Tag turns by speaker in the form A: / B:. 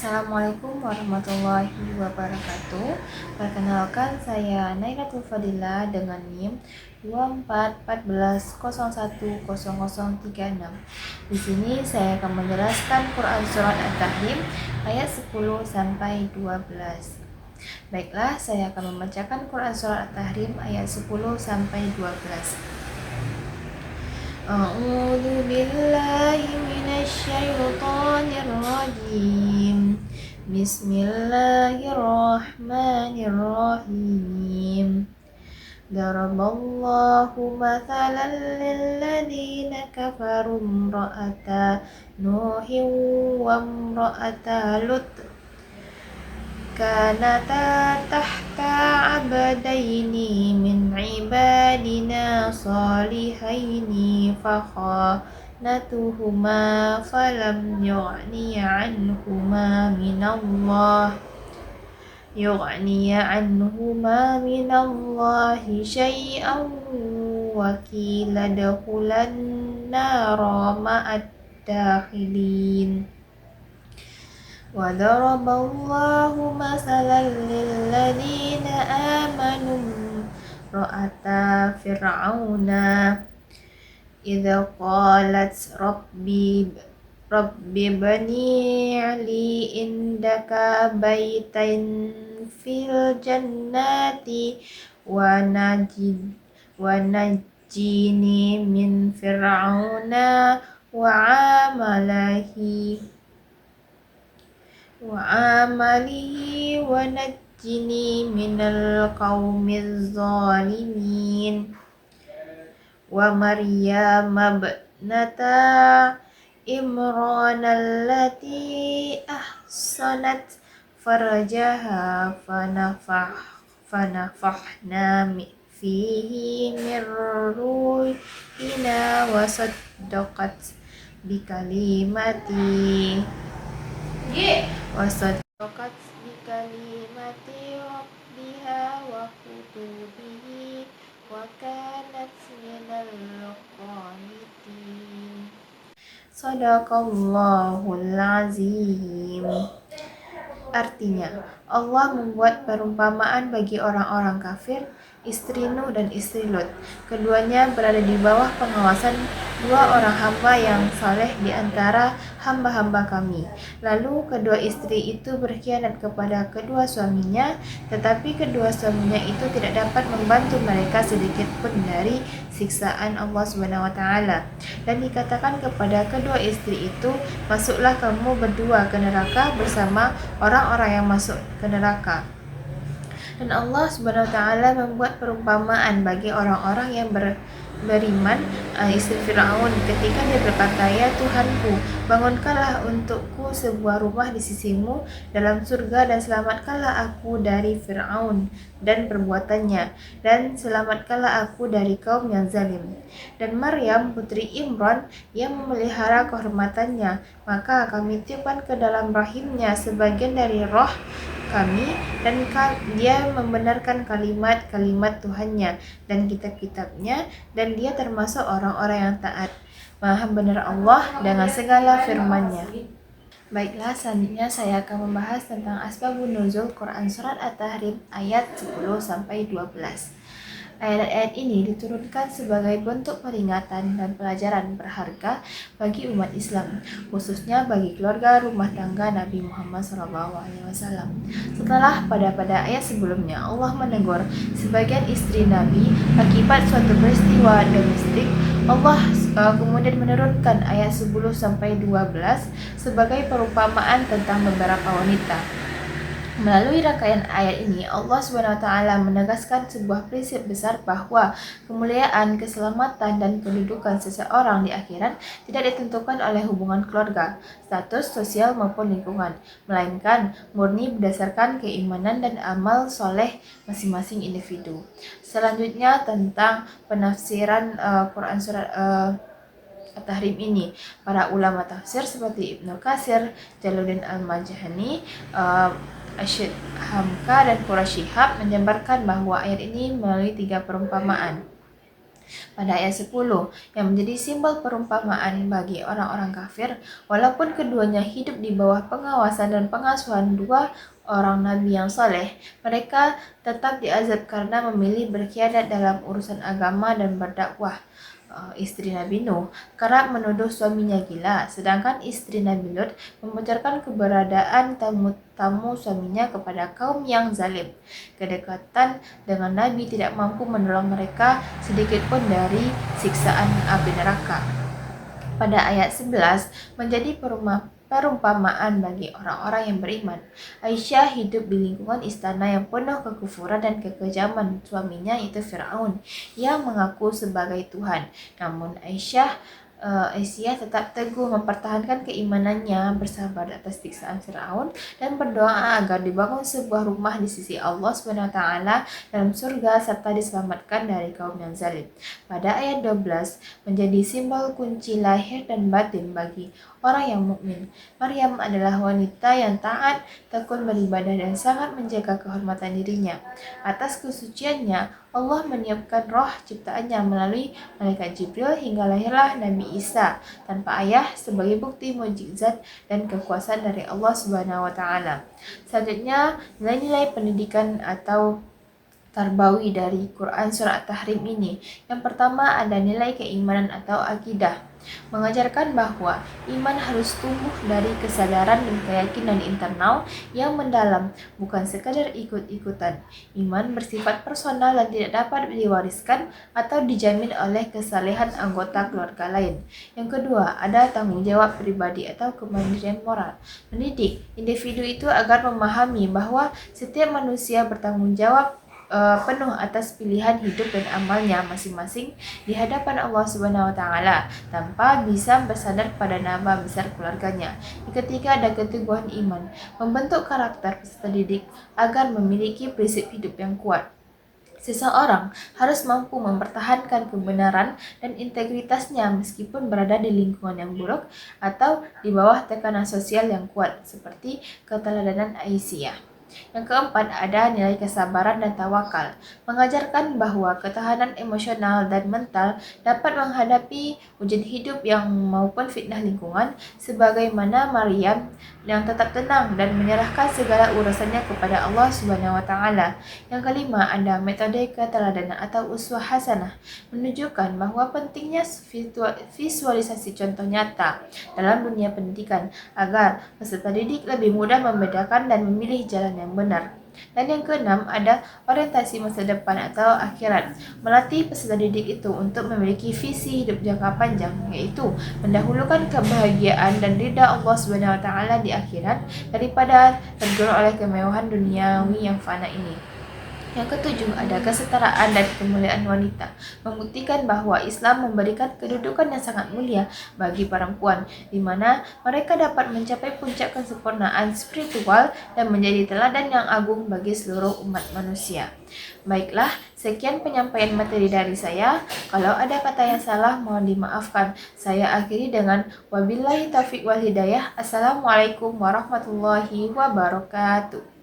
A: Assalamualaikum warahmatullahi wabarakatuh. Perkenalkan, saya Nailatul Fadila dengan NIM 2414010036. Di sini saya akan menjelaskan Quran Surat At-Tahrim ayat 10 sampai 12. Baiklah, saya akan membacakan Quran Surat At-Tahrim ayat 10 sampai 12. A'udzu billahi minasyaitonir rajim. Bismillahirrahmanirrahim. Daraballahu mathalan lilladzina kafaru imra'ata Nuhin wa imra'ata Lut kanata tahta abdaini min ibadina salihaini fakhanatuhuma falam yughniya minallahi syai'an wa qila dakhulan nara ma'ad dakhilin. وضرب الله مثلا للذين آمنوا امرأة فرعون إذ قالت رب ابن لي عندك بيتا في الجنة ونجني من فرعون وعمله ونجني من القوم الظالمين ومريم ابنة عمران التي أحصنت فرجها فنفخنا فيه من روحنا وصدقت بكلمات ربها وكتبه وكانت من القانتين. Shadaqallahul azim. Artinya, Allah membuat perumpamaan bagi orang-orang kafir, istri Nuh dan istri Lut. Keduanya berada di bawah pengawasan dua orang hamba yang saleh di antara hamba-hamba kami. Lalu kedua istri itu berkhianat kepada kedua suaminya, tetapi kedua suaminya itu tidak dapat membantu mereka sedikit pun dari siksaan Allah SWT. Dan dikatakan kepada kedua istri itu, masuklah kamu berdua ke neraka bersama orang-orang yang masuk ke neraka. Dan Allah Subhanahu wa taala membuat perumpamaan bagi orang-orang yang beriman, istri Firaun, ketika dia berkata, "Ya Tuhanku, bangunkanlah untukku sebuah rumah di sisimu dalam surga dan selamatkanlah aku dari Firaun dan perbuatannya, dan selamatkanlah aku dari kaum yang zalim." Dan Maryam putri Imran yang memelihara kehormatannya, maka kami tiupkan ke dalam rahimnya sebagian dari roh kami, dan dia membenarkan kalimat-kalimat Tuhannya dan kitab-kitabnya, dan dia termasuk orang-orang yang taat. Maha benar Allah dengan segala firman-Nya. Baiklah, selanjutnya saya akan membahas tentang asbabun nuzul Quran Surat At-Tahrim ayat 10 sampai 12. Ayat-ayat ini diturunkan sebagai bentuk peringatan dan pelajaran berharga bagi umat Islam, khususnya bagi keluarga rumah tangga Nabi Muhammad SAW. Setelah pada ayat sebelumnya Allah menegur sebagian istri Nabi akibat suatu peristiwa domestik, Allah kemudian menurunkan ayat 10 sampai 12 sebagai perumpamaan tentang beberapa wanita. Melalui rangkaian ayat ini, Allah SWT menegaskan sebuah prinsip besar bahwa kemuliaan, keselamatan, dan kedudukan seseorang di akhirat tidak ditentukan oleh hubungan keluarga, status sosial maupun lingkungan, melainkan murni berdasarkan keimanan dan amal soleh masing-masing individu. Selanjutnya tentang penafsiran Quran Surat At-Tahrim ini, para ulama tafsir seperti Ibnu Katsir, Jalaluddin Al-Majani, Asyid Hamka dan Quraish Shihab menjabarkan bahwa ayat ini melalui 3 perumpamaan. Pada ayat 10, yang menjadi simbol perumpamaan bagi orang-orang kafir, walaupun keduanya hidup di bawah pengawasan dan pengasuhan dua orang nabi yang soleh, mereka tetap diazab karena memilih berkhianat dalam urusan agama dan berdakwah. Istri Nabi Nuh kerap menuduh suaminya gila, sedangkan istri Nabi Lut membocorkan keberadaan tamu-tamu suaminya kepada kaum yang zalim. Kedekatan dengan Nabi tidak mampu menolong mereka sedikit pun dari siksaan api neraka. Pada ayat 11 menjadi perumpamaan bagi orang-orang yang beriman. Aisyah hidup di lingkungan istana yang penuh kekufuran dan kekejaman suaminya, yaitu Firaun, yang mengaku sebagai Tuhan. Namun Aisyah tetap teguh mempertahankan keimanannya, bersabar atas siksaan Firaun, dan berdoa agar dibangun sebuah rumah di sisi Allah SWT dalam surga serta diselamatkan dari kaum yang zalim. Pada ayat 12 menjadi simbol kunci lahir dan batin bagi orang yang mukmin. Maryam adalah wanita yang taat, tekun beribadah, dan sangat menjaga kehormatan dirinya. Atas kesuciannya, Allah meniupkan roh ciptaannya melalui malaikat Jibril hingga lahirlah Nabi Isa tanpa ayah sebagai bukti mukjizat dan kekuasaan dari Allah Subhanahu wa taala. Selanjutnya, nilai-nilai pendidikan atau tarbawi dari Quran Surah At-Tahrim ini. Yang pertama ada nilai keimanan atau akidah, mengajarkan bahwa iman harus tumbuh dari kesadaran dan keyakinan internal yang mendalam, bukan sekadar ikut-ikutan. Iman bersifat personal dan tidak dapat diwariskan atau dijamin oleh kesalehan anggota keluarga lain. Yang kedua, ada tanggung jawab pribadi atau kemandirian moral, mendidik individu itu agar memahami bahwa setiap manusia bertanggung jawab penuh atas pilihan hidup dan amalnya masing-masing di hadapan Allah Subhanahu wa taala tanpa bisa bersandar pada nama besar keluarganya. Ketiga, ada keteguhan iman, membentuk karakter peserta didik agar memiliki prinsip hidup yang kuat. Seseorang harus mampu mempertahankan kebenaran dan integritasnya meskipun berada di lingkungan yang buruk atau di bawah tekanan sosial yang kuat, seperti keteladanan Aisyah. Yang keempat, ada nilai kesabaran dan tawakal, mengajarkan bahwa ketahanan emosional dan mental dapat menghadapi ujian hidup yang maupun fitnah lingkungan, sebagaimana Maryam yang tetap tenang dan menyerahkan segala urusannya kepada Allah Subhanahu wa taala. Yang kelima, ada metode keteladanan atau uswah hasanah, menunjukkan bahwa pentingnya visualisasi contoh nyata dalam dunia pendidikan agar peserta didik lebih mudah membedakan dan memilih jalan yang benar. Dan yang keenam, ada orientasi masa depan atau akhirat, melatih peserta didik itu untuk memiliki visi hidup jangka panjang, yaitu mendahulukan kebahagiaan dan ridha Allah Subhanahu wa taala di akhirat daripada tergerus oleh kemewahan duniawi yang fana ini. Yang ketujuh, ada kesetaraan dan kemuliaan wanita, membuktikan bahwa Islam memberikan kedudukan yang sangat mulia bagi perempuan, di mana mereka dapat mencapai puncak kesempurnaan spiritual dan menjadi teladan yang agung bagi seluruh umat manusia. Baiklah, sekian penyampaian materi dari saya. Kalau ada kata yang salah, mohon dimaafkan. Saya akhiri dengan wabillahi taufiq wal hidayah. Assalamualaikum warahmatullahi wabarakatuh.